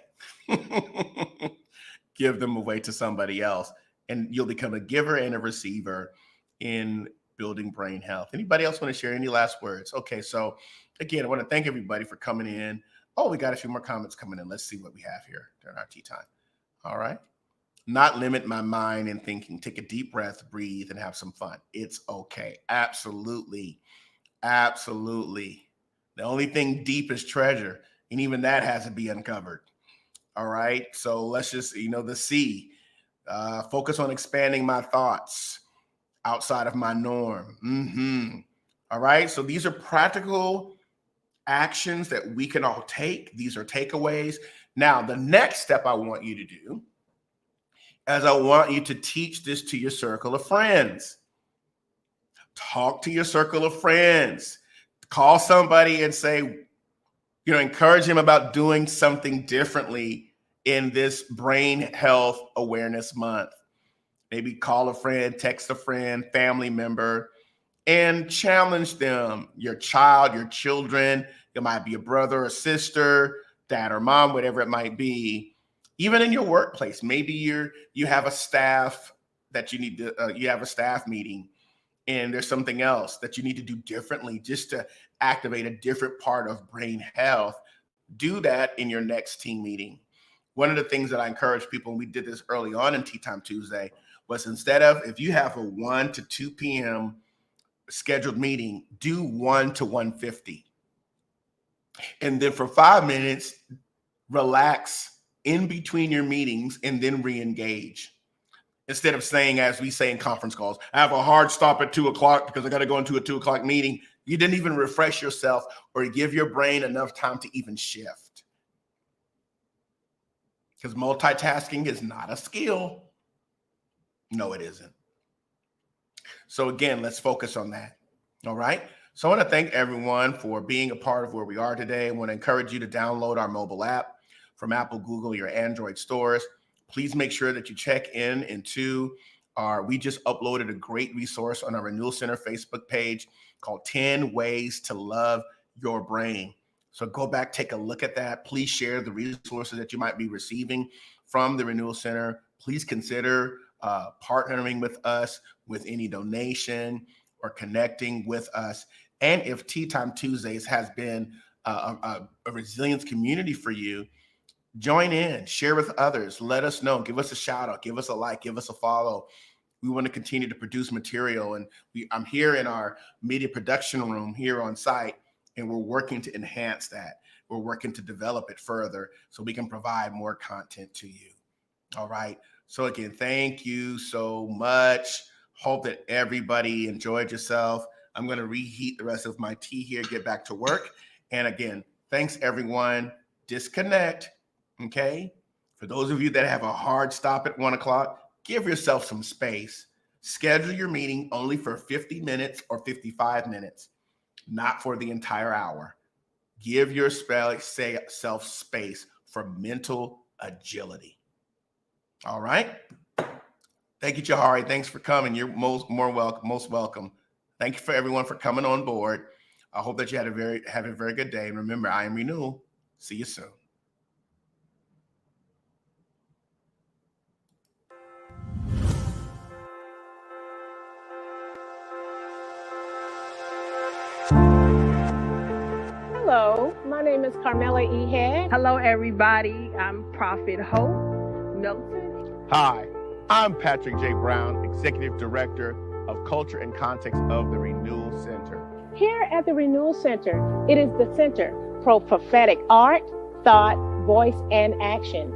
Give them away to somebody else, and you'll become a giver and a receiver in building brain health. Anybody else want to share any last words? Okay, so again, I want to thank everybody for coming in. Oh, we got a few more comments coming in. Let's see what we have here during our tea time. All right. Not limit my mind and thinking. Take a deep breath, breathe, and have some fun. It's okay. Absolutely. Absolutely. The only thing deep is treasure, and even that has to be uncovered. All right. So let's just, the C, focus on expanding my thoughts outside of my norm. All right. So these are practical actions that we can all take. These are takeaways. Now, the next step I want you to do is I want you to teach this to your circle of friends. Talk to your circle of friends. Call somebody and say, encourage him about doing something differently in this brain health awareness month. Maybe call a friend, text a friend, family member, and challenge them. Your child, your children, it might be a brother or sister, dad or mom, whatever it might be. Even in your workplace, maybe you have a staff that you need to, you have a staff meeting, and there's something else that you need to do differently just to activate a different part of brain health. Do that in your next team meeting. One of the things that I encourage people, and we did this early on in Tea Time Tuesday, was instead of, if you have a 1 to 2 p.m. scheduled meeting, do 1 to 1:50. And then for 5 minutes, relax in between your meetings and then re-engage. Instead of saying, as we say in conference calls, I have a hard stop at 2 o'clock because I got to go into a 2 o'clock meeting. You didn't even refresh yourself or give your brain enough time to even shift. Because multitasking is not a skill. No, it isn't. So again, let's focus on that. All right. So I want to thank everyone for being a part of where we are today. I want to encourage you to download our mobile app from Apple, Google, your Android stores. Please make sure that you check into we just uploaded a great resource on our Renewal Center Facebook page called 10 Ways to Love Your Brain. So go back, take a look at that. Please share the resources that you might be receiving from the Renewal Center. Please consider partnering with us with any donation or connecting with us. And if Tea Time Tuesdays has been a resilience community for you, join in, share with others, let us know, give us a shout out, give us a like, give us a follow. We want to continue to produce material. And I'm here in our media production room here on site, and we're working to enhance that. We're working to develop it further so we can provide more content to you. All right. So again, thank you so much. Hope that everybody enjoyed yourself. I'm going to reheat the rest of my tea here, get back to work. And again, thanks everyone. Disconnect. Okay. For those of you that have a hard stop at 1 o'clock, give yourself some space. Schedule your meeting only for 50 minutes or 55 minutes, not for the entire hour. Give yourself space for mental agility. All right. Thank you, Jahari. Thanks for coming. You're most welcome. Thank you for everyone for coming on board. I hope that you have a very good day. And remember, I am Renewal. See you soon. Hello, my name is Carmela Ehad. Hello, everybody. I'm Prophet Hope, Milton. Hi, I'm Patrick J. Brown, Executive Director of Culture and Context of the Renewal Center. Here at the Renewal Center, it is the center for prophetic art, thought, voice, and action.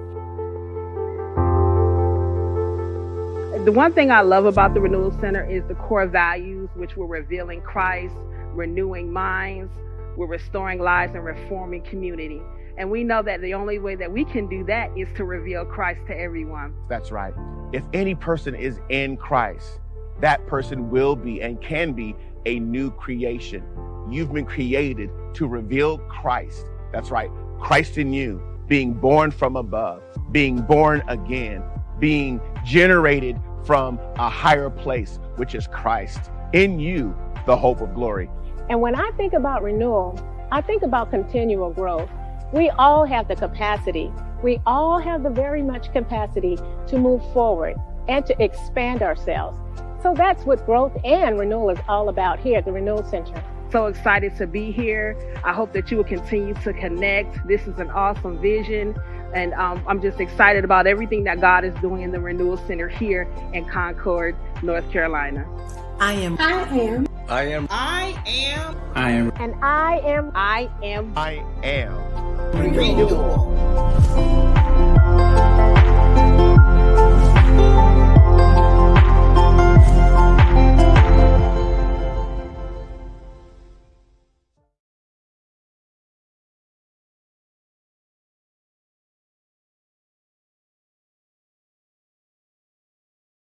The one thing I love about the Renewal Center is the core values, which we're revealing Christ, renewing minds, we're restoring lives, and reforming community. And we know that the only way that we can do that is to reveal Christ to everyone. That's right. If any person is in Christ, that person will be and can be a new creation. You've been created to reveal Christ. That's right. Christ in you, being born from above, being born again, being generated from a higher place, which is Christ. In you, the hope of glory. And when I think about renewal, I think about continual growth. We all have the capacity. We all have the very much capacity to move forward and to expand ourselves. So that's what growth and renewal is all about here at the Renewal Center. So excited to be here. I hope that you will continue to connect. This is an awesome vision. And I'm just excited about everything that God is doing in the Renewal Center here in Concord, North Carolina. I am. And I am Renewal.